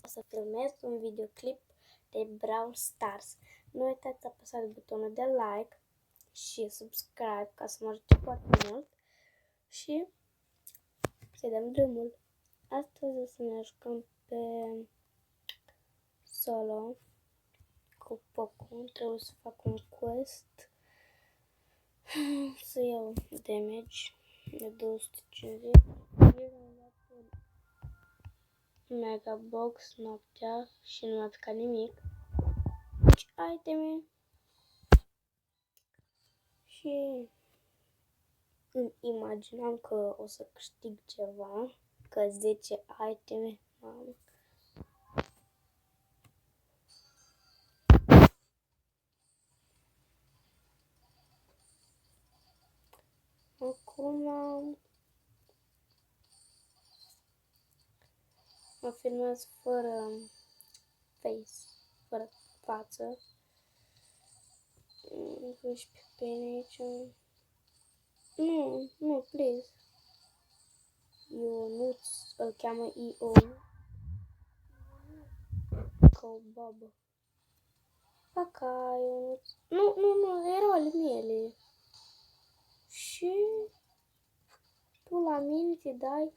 să filmez un videoclip de Brawl Stars. Nu uitați să apăsați butonul de like și subscribe ca să mă ajute foarte mult și să dăm drumul. Astăzi o să ne jucăm pe solo cu Poco. Trebuie să fac un quest să iau damage de 250. Mega box noaptea și nu mi-a picat nimic. Deci iteme și îmi imaginam că o să câștig ceva, că 10 iteme, mamă. Acum mă filmez fără face, fără față. Pun și pe pene aici. Nu, please. Ionuț, îl cheamă I.O. Ca o babă. Paca, Ionuț. Nu, erau ale mele. Și tu la mine te dai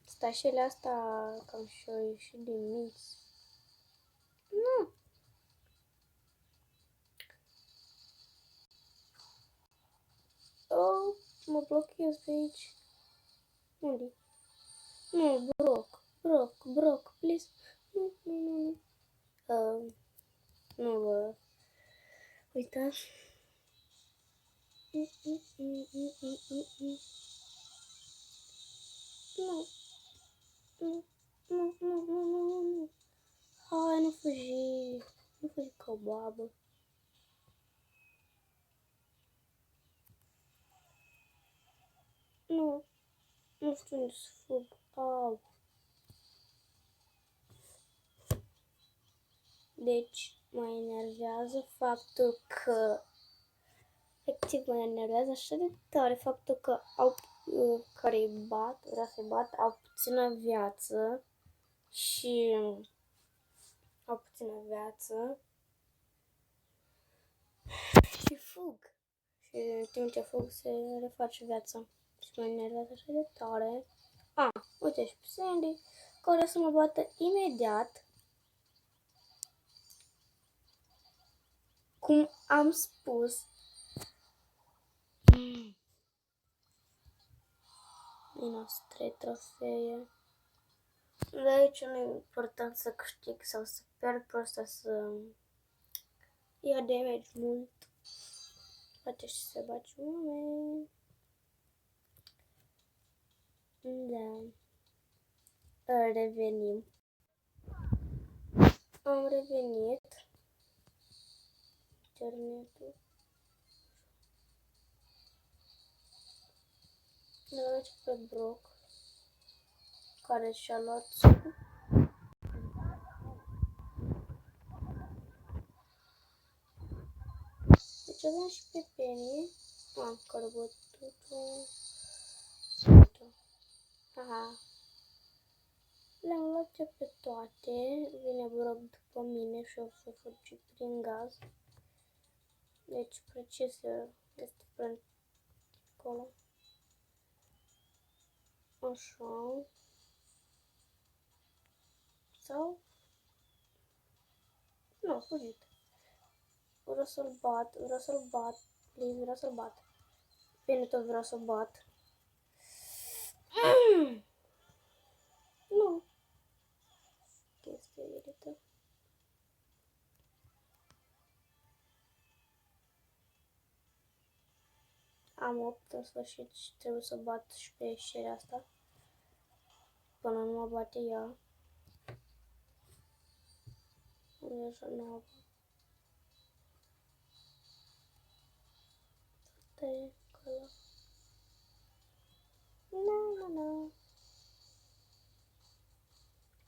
stașele asta cam și-o ieșit din minți. Nu. Oh, mă blochez pe aici. Unde? Nu, Brock, please. Nu. Nu vă uitați. Nu. Hai, nu fugi. Nu fugi ca o babă. Nu știu unde să fug. Au. Deci mă enervează faptul că efectiv mă enervează așa de tare faptul că care îi bat, vrea să-i bat, au puțină viață și fug. Și în timp ce fug se reface viața. Și mă enervează așa de tare. Uite și pe Sandy, că vrea să mă bată imediat. Cum am spus. Minus 3 trofee. De aici nu e important să câștig sau să pierd, просто să ia damage mult. Poate și să baci oameni. Da. Revenim. Am revenit. Internetul. Ne merge pe Brock, care și-a luat sucul. Deci avem și pe Penny. Care bătut-o. Aha. Le-am luat pe toate. Vine Brock după mine și o să fugi prin gaz. Deci procesul este până acolo. Așa. Sau? Nu, fugit. Vreau să-l bat. Please, vreau să-l bat. Bine, tot vreau să-l bat. Nu. Chestia irită. Am 8 în sfârșit și trebuie să bat și pe ieșirea asta. Până nu mă bate ea. Deja nu. Asta e acolo. Nu.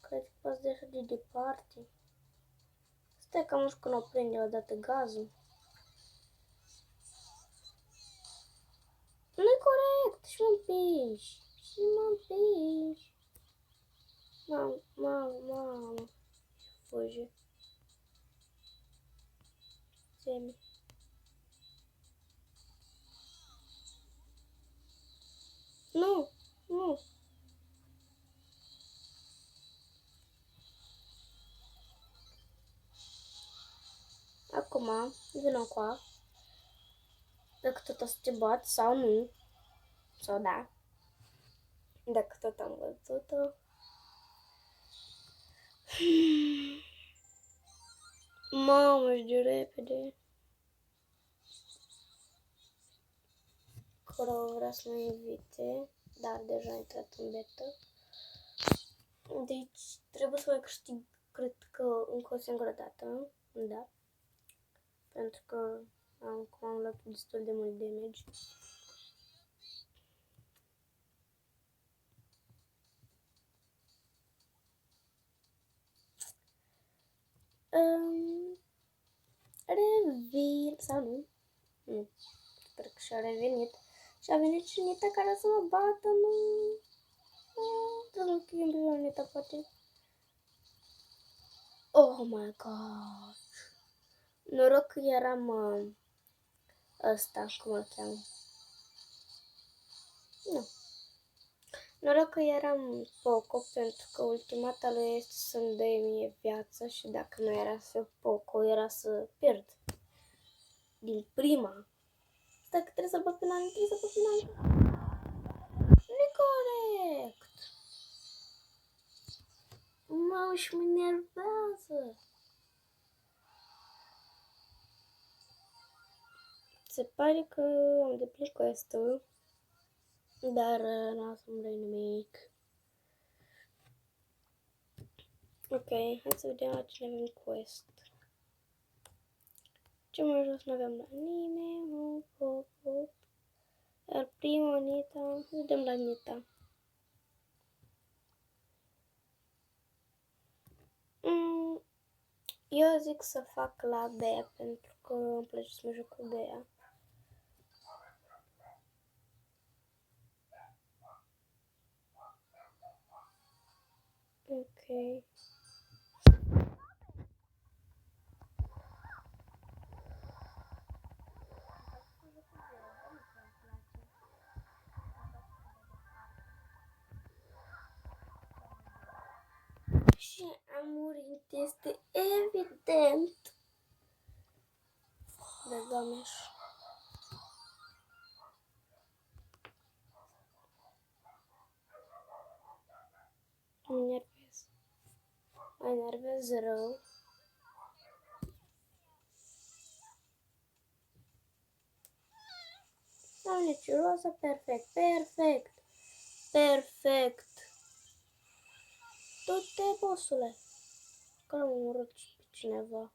Cred că poți deja de departe. Stai că nu știu când o prinde odată gazul. Nu-i corect și mă împingi. emoji. Semi. Nu, nu. Acum, vină cu dacă tot o să te bat sau nu. Sau da. Dacă tot am văzut-o. Mamă, și de repede. Crow vrea să mă invite, dar deja a intrat în beta. Deci trebuie să mai câștig, cred că încă o singură dată. Da. Pentru că acum am luat destul de mult damage. Revin, sau nu? Nu. Sper că și-a revenit. Și a venit și Nita care să mă bată, nu. Trebuie să mă schimb pe Nita, poate. Oh my god. Noroc că eram ăsta, cum îl cheamă. Nu. Noroc că eram Poco, pentru că ultimata lui este să-mi dă mie viață și dacă nu era să Poco, era să pierd. Din prima. Dacă trebuie să bag penal, trebuie să bag penal. Nu-i corect. Mă, și mă enervează. Se pare că am deplinit quest-ul, dar n-a să-mi dai nimic. Ok, hai să vedem la cine avem quest. Ce mai jos nu avem la nimeni, Iar prima Anita, vedem la Anita. Eu zic să fac la Bea, pentru că îmi place să mă joc cu Bea. Ok. Și am murit, este evident. De Gameș. Mă enervez. Mă enervez rău. Am niciroasă, perfect, perfect, perfect. Du-te, bossule. Că am omorât pe cineva.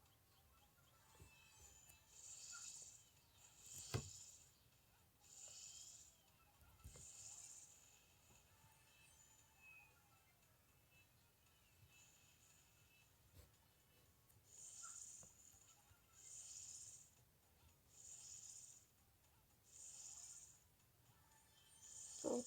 Ok.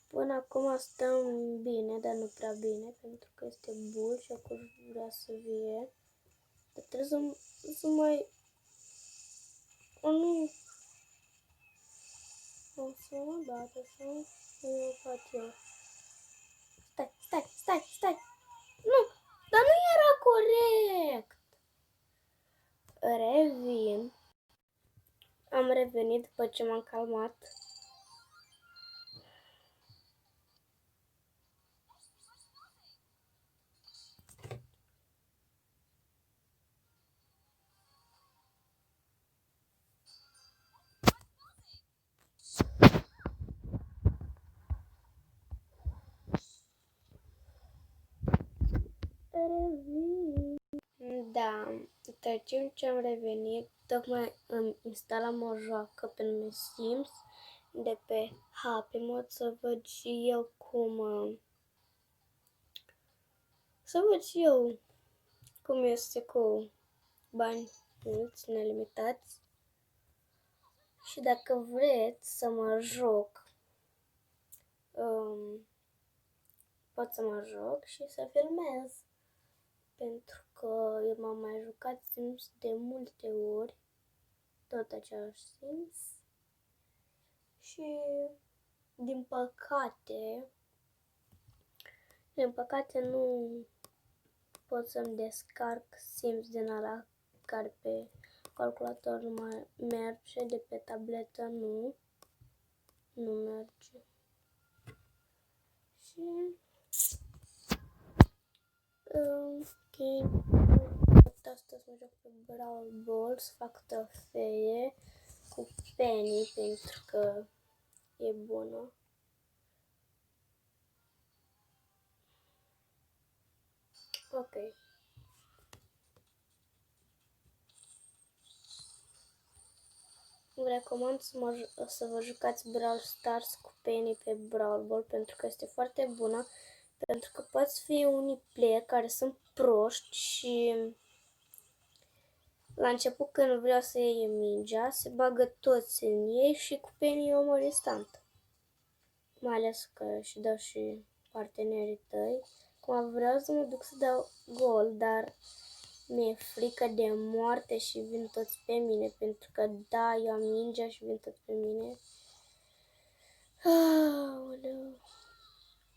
Până acum stăm bine, dar nu prea bine, pentru că este bull și acum vrea să vie. Dar trebuie să mai... O, nu. O să mă bată sau eu bat eu. Stai. Nu, dar nu era corect. Revin. Am revenit după ce m-am calmat. Revin. Da, între timp ce am revenit, tocmai îmi instalam o joacă pe nume Sims de pe Happy Mod să văd și eu cum este cu bani mulți, nelimitați. Și dacă vreți să mă joc, pot să mă joc și să filmez. pentru că eu m-am mai jucat Sims de multe ori, tot același Sims. Și din păcate nu pot să-mi descarc Sims din ala care pe calculator nu mai merge, de pe tabletă nu merge. Și ok, astăzi mă joc pe Brawl Ball, să fac trofee cu Penny pentru că e bună. Ok. Vă recomand să vă jucați Brawl Stars cu Penny pe Brawl Ball pentru că este foarte bună, pentru că poți fi unii player care sunt proști și la început când vreau să iei mingea, se bagă toți în ei și cu Penny omor instant. Mai ales că își dau și partenerii tăi. Acum vreau să mă duc să dau gol, dar mi-e frică de moarte și vin toți pe mine, pentru că da, eu am mingea și vin toți pe mine. Aoleu.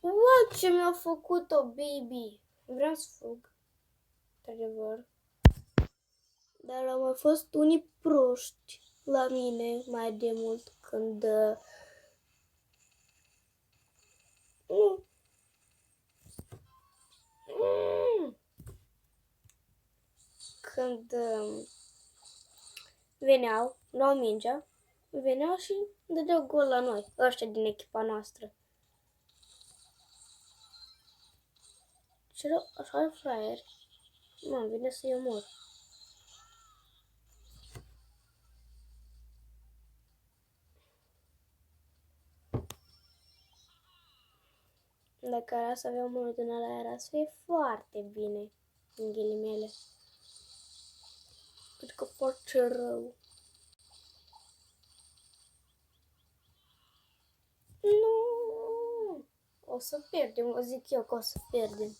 Uau, ce mi-a făcut-o, baby! Vreau să fug, într-adevăr. Dar au mai fost unii proști la mine mai de mult când când veneau, luau mingea, veneau și dădeau gol la noi, ăștia din echipa noastră. Ce rău, așa e fraier. Mă, vine să-i omor. Dacă era să aveam unul din ăla, era să fie foarte bine, în ghilimele. Pentru că foarte rău. Nu! O să pierdem, o zic eu că o să pierdem.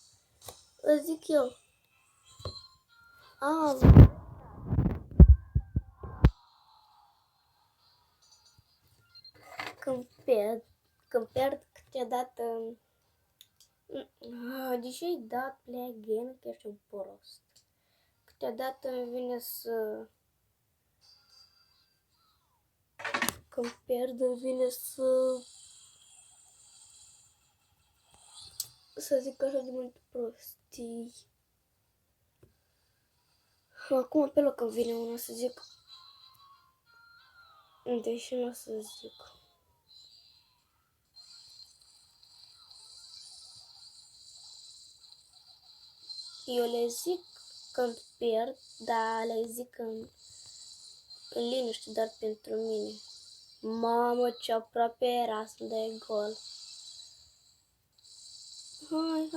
O zic eu. Când pierd câteodată, deși ai dat play again, că ești un prost. Câteodată îmi vine când pierd, îmi vine să zic așa de multe prostii. Acum pe loc când vine una să zic, deși nu o să zic. Eu le zic când pierd, dar le zic în liniște, doar pentru mine. Mamă, ce aproape era să dai gol. Hai.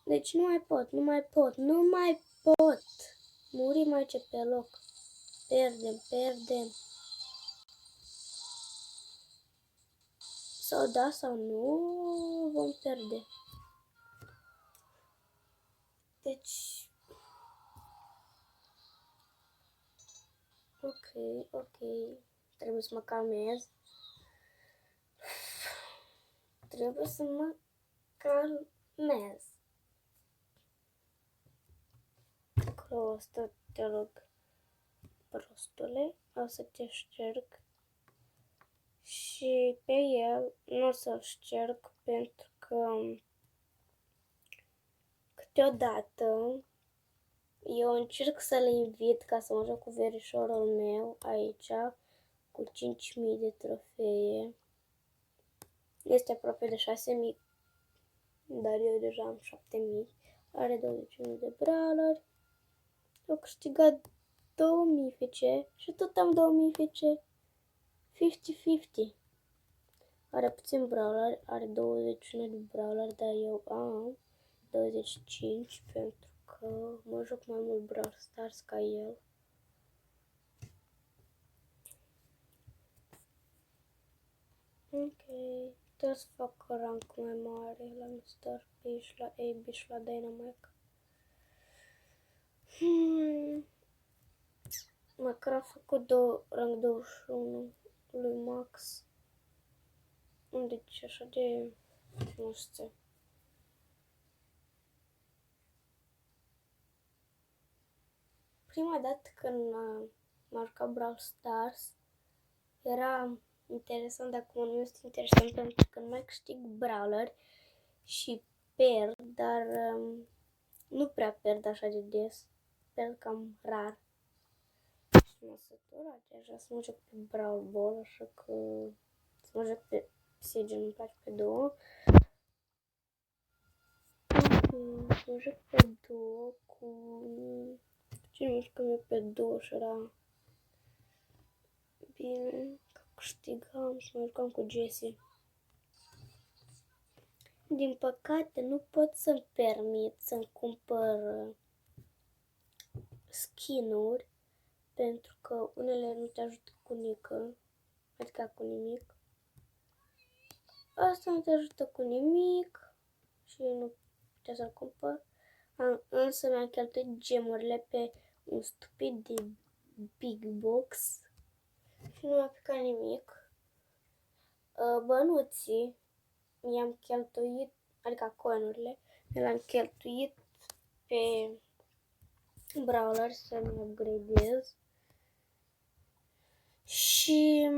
Deci nu mai pot. Murim aici pe loc. Pierdem. Sau da sau nu vom pierde. Deci ok. Trebuie să mă calmez. Acolo stă, te rog, prostule, o să te șterg. Și pe el nu o să-l șterg pentru că câteodată eu încerc să-l invit ca să mă joc cu verișorul meu aici cu 5.000 de trofee. Este aproape de 6.000, dar eu deja am 7.000. Are 21 de brawler. Eu câștigat 2.000 FC și tot am 2.000 FC. 50-50. Are puțin brawler, are 21 de brawler, dar eu am 25 pentru că mă joc mai mult Brawl Stars ca el. Ok. Trebuie să fac rank mai mare la Mr. P și la AB și la Dynamite. Măcar am făcut rank 21 lui Max. Unde ce așa de frumuste. Prima dată când m-a jucat Brawl Stars era interesant, dar acum nu este interesant pentru că nu mai câștig brawler și pierd, dar nu prea pierd așa de des, pierd cam rar. Și m-a săturat deja să mă joc pe Brawl Ball, așa că să mă joc pe Siege, nu-mi place pe două. Să mă joc pe două cu... Cine mă jucăm eu pe două și era bine, că câștigam și mă jucam cu Jessie. Din păcate nu pot să-mi permit să-mi cumpăr skin-uri pentru că unele nu te ajută cu nică, adică cu nimic. Asta nu te ajută cu nimic și nu putea să-l cumpăr. Însă mi-am cheltuit gemurile pe un stupid de big box și nu mi-a picat nimic. Bănuții mi-am cheltuit, adică coinurile, le-am cheltuit pe brawler să-mi upgradez și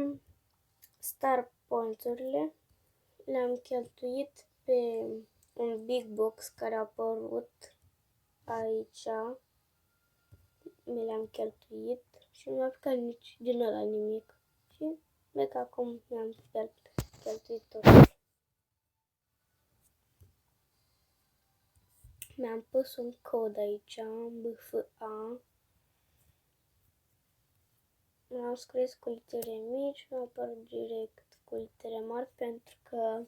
star points-urile le-am cheltuit pe un big box care a apărut aici, mi le-am cheltuit și nu mi-a picat nici din ăla nimic și cred că acum mi-am cheltuit tot. Mi-am pus un cod aici, BFA. Mi-am scris cu litere mici, mi-au apărut direct cu litere mari pentru că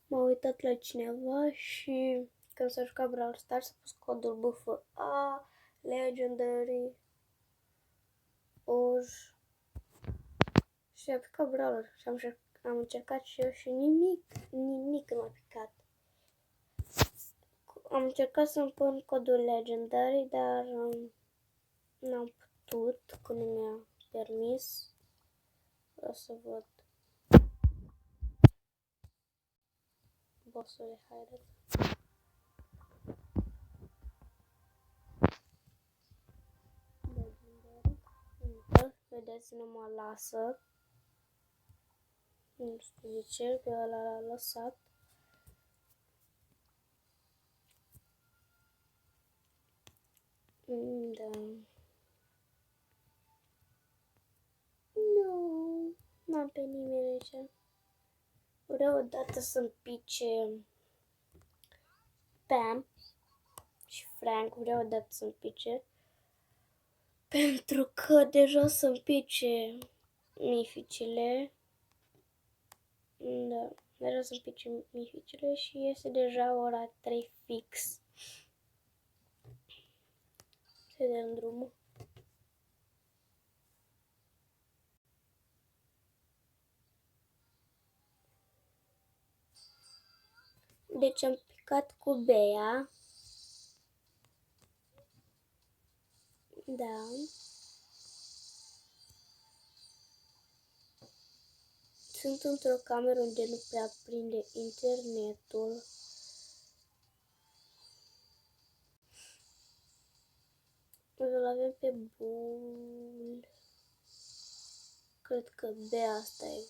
m-a uitat la cineva și când s-a jucat Brawl Stars s-a pus codul BFA, Legendary, OJ și a picat Brawler și am încercat și eu și nimic nu a picat. Am încercat să-mi pun codul Legendary, dar n-am putut, că nu mi-a permis. O să văd. Bossule, haideți. Legendary. Vedeți, nu mă lasă. Nu știu de ce, pe ăla l-a lăsat. Da. Nu, n-am pe nimeni aici. Vreau odată să-mi pice Pam și Frank, vreau odată să-mi pice. Pentru că deja să-mi pice mificile. Da, deja să-mi pice mificile și este deja ora 3 fix. Se dă în drumul. Deci am picat cu Bea. Da. Sunt într-o cameră unde nu prea prinde internetul. Îl avem pe Bull. Cred că Bea asta e.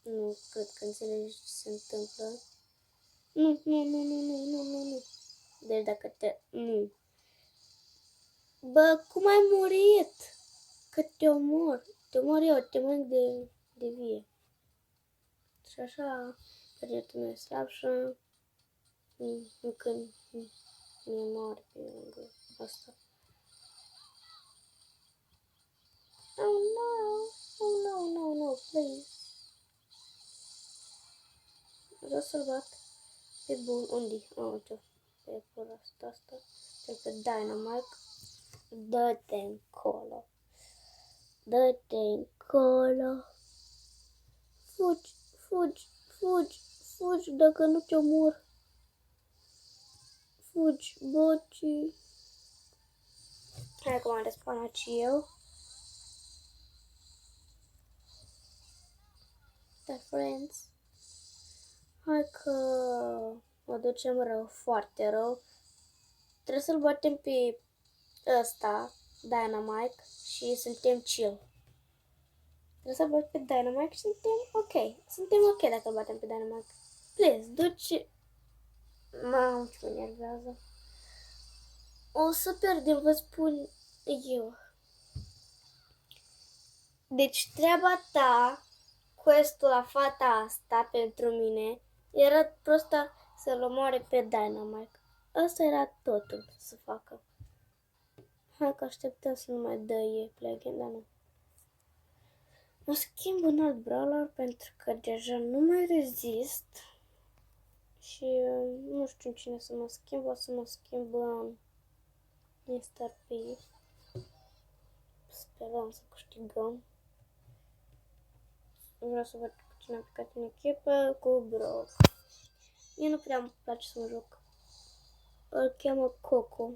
Nu cred că înțelegi ce se întâmplă. Nu. Deci dacă te... Nu. Bă, cum ai murit? Că te omor. Te omor eu, te mănânc de vie. Și așa, periotul meu slab și când mi-e mare pe lângă asta. Oh no, please. Vreau să-l bat pe bun. Unde? Uite, pe pura asta. Pe Dynamite. Dă-te încolo. Fugi. Fugi, fugi, fugi dacă nu te omor. Fugi, boci. Hai că m-am respawnat și eu. Da, friends. Hai că mă ducem rău, foarte rău. Trebuie să-l batem pe ăsta, Dynamite, și suntem chill. Trebuie să-l batem pe Dynamite și suntem ok. Suntem ok dacă îl batem pe Dynamite. Please, duci... Mamă, ce mă nervează. O să pierdem, vă spun eu. Deci treaba ta, questul la fata asta pentru mine, era prosta să-l omoare pe Dynamite. Asta era totul să facă. Hai că așteptăm să nu mai dă ei play-in, dar nu. Mă schimb în alt brawler pentru că deja nu mai rezist. Și nu știu cine să mă schimb, o să mă schimb în Mr. P. Sperăm să câștigăm. Vreau să văd cu cine a plecat în echipă, cu Brock. Mie nu prea îmi place să mă joc. Îl cheamă Coco.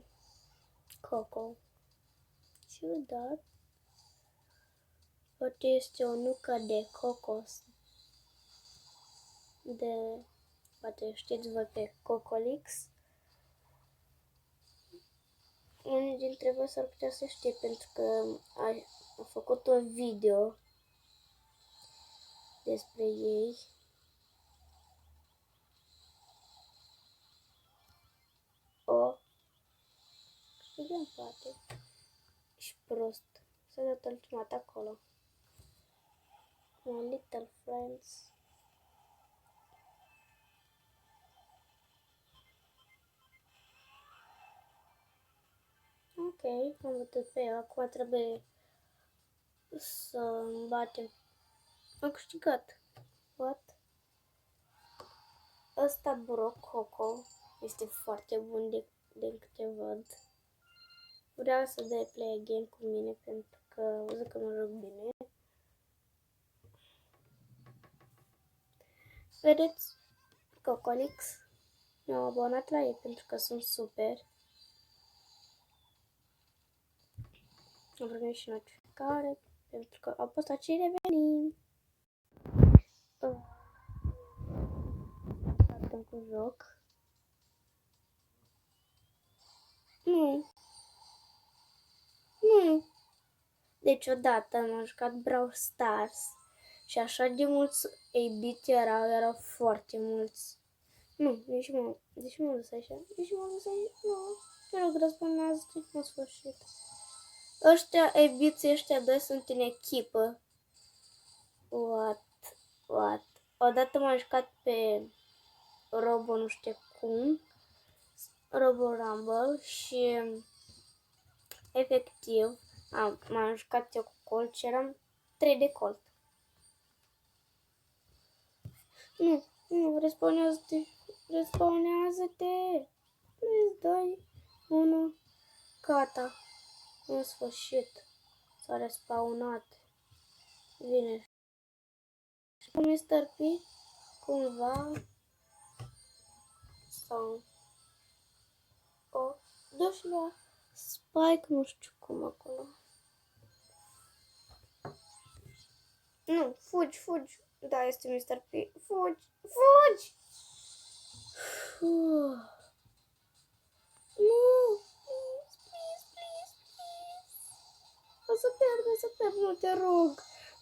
Coco. Ciudat. Poate este o nucă de cocos. Poate știți voi pe Cocolix. Unii dintre voi s-ar putea să știe pentru că a făcut un video despre ei. O câștigăm, poate. Și prost. S-a dat ultimat acolo. My little friends. Ok, am bătut pe el. Acum trebuie să batem. Am câștigat. What? Ăsta Brock Coco este foarte bun de câte văd. Vreau să dai play again cu mine pentru că văd că mă joc bine. Vedeți? Cocolix. Mi-am abonat la ei pentru că sunt super. Am primit și notificare pentru că au postat și revenim. Startăm cu joc. Nu. Nu. Deci odată am jucat Brawl Stars și așa de mulți 8-bit erau foarte mulți. Nu, deci mă dus așa. Nu, te rog, răspundeți în sfârșit. Ăștia, 8-biții ăștia doi sunt în echipă. What? Odată m-am jucat pe Robo nu știu cum, Robo Rumble și efectiv m-am jucat eu cu Colt și eram 3 de Colt. Nu, respawnează-te, please, dai 1, gata, în sfârșit, s-a respawnat, vine. Cu Mr. P, cumva, sau, duci la Spike, nu știu cum acolo. Nu, fugi. Da, este Mr. P. Fugi! Nu, please. O să pierd.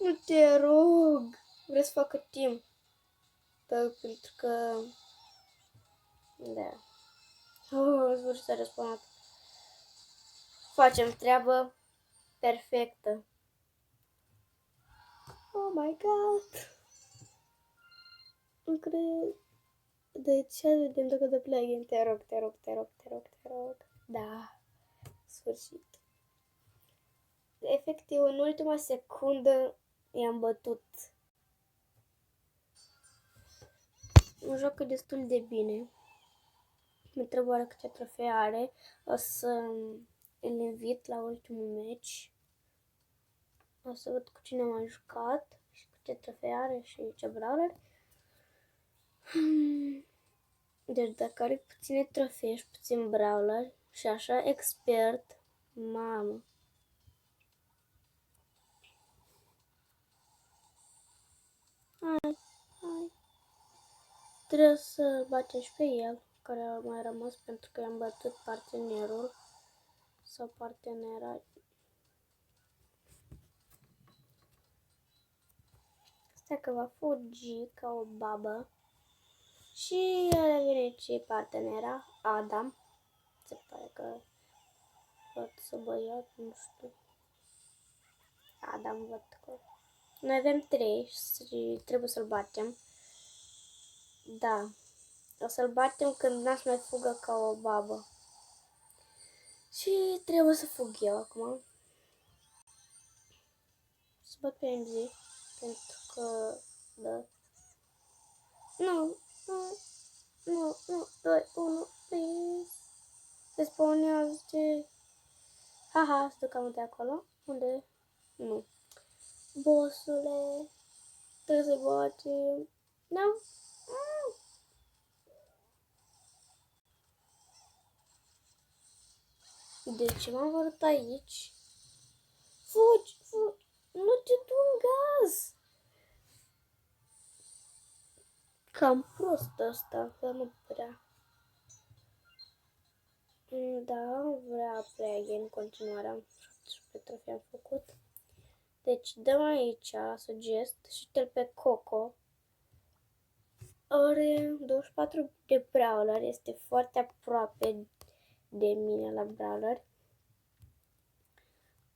Nu te rog. Vreau să facă timp. Da, pentru că... Da. În sfârșit s-a respawnat. Facem treabă perfectă. Oh my god! Nu cred. De ce vedem dacă de play-in? Te rog. Da. Sfârșit. Efectiv, în ultima secundă i-am bătut. Mă joacă destul de bine. Mă întreb oare câte trofee are. O să îl invit la ultimul meci. O să văd cu cine m-am jucat și câte trofee are și ce brawler. Deci dacă are puține trofee și puțin brawler și așa expert, mamă. Hai. Trebuie să batem și pe el, care a mai rămas pentru că i-am bătut partenerul sau partenera. Stai că va fugi ca o babă. Și a venit și partenera, Adam. Se pare că văd să băiat, nu știu. Adam văd că... Noi avem 3 și trebuie să-l batem. Da. O să-l batem când n-aș mai fugă ca o babă. Și trebuie să fug eu acum. Să bat pe MZ. Pentru că... Da. Nu, 2, 1, please. Se spawnează. Haha, să ducam de acolo. Unde? Nu. Bossule. Trebuie să batem. Nu. De ce m-am vărut aici? Fugi, fugi. Nu te du în gaz. Cam prost ăsta, că nu prea. Da, vrea play în continuare. Am 17 trofei am făcut. Deci dăm aici, suggest și tel pe Coco. Are 24 de brawler, este foarte aproape de mine la brawler.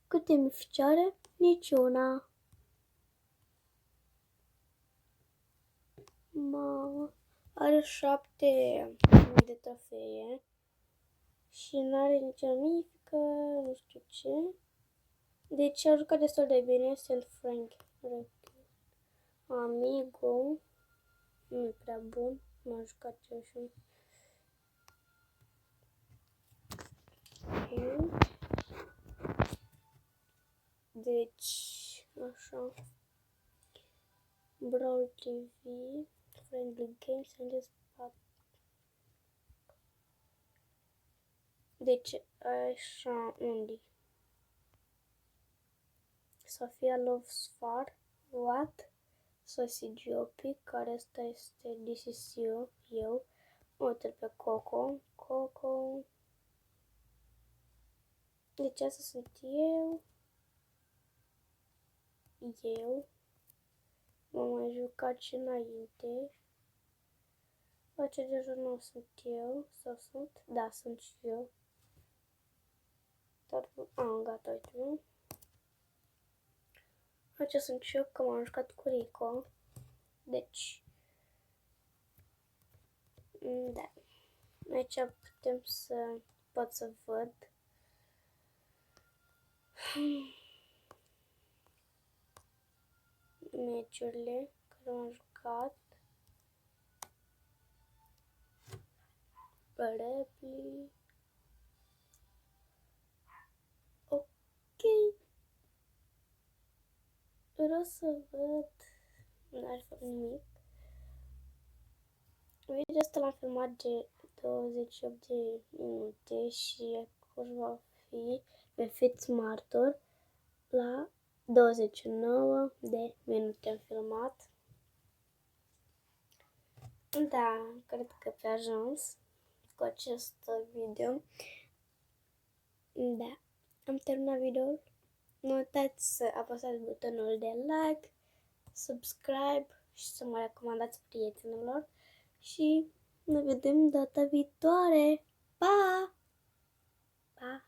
Câte mici are? Niciuna. Mamă, are 7 de trofee și nu are nicio mică, nu știu ce. Deci a jucat destul de bine, sunt Frank. Amigo. Nu e prea bun. M-a jucat eu și... Deci, așa. Brawl TV, Friendly Games and Spot. Deci, așa, unde? Sofia Loves Far, What? Sausage Opi, care ăsta este This is you, eu. Uite pe Coco, Coco. Deci asta sunt eu. M-am mai jucat și înainte. Face deja nu sunt eu, sau sunt? Da, sunt și eu. Dar, gata, uite. Aici sunt și eu, că m-am jucat cu Rico. Deci, da. Aici putem să pot să văd. Meciurile care am jucat. Repli. Ok. Vreau să văd. N-aș făcut nimic. Video ăsta l-am filmat de 28 de minute și acum va fi pe Fit Martor la 29 de minute am filmat. Da, cred că pe ajuns cu acest video. Da, am terminat videoul. Nu uitați să apăsați butonul de like, subscribe și să mă recomandați prietenilor. Și ne vedem data viitoare. Pa! Pa!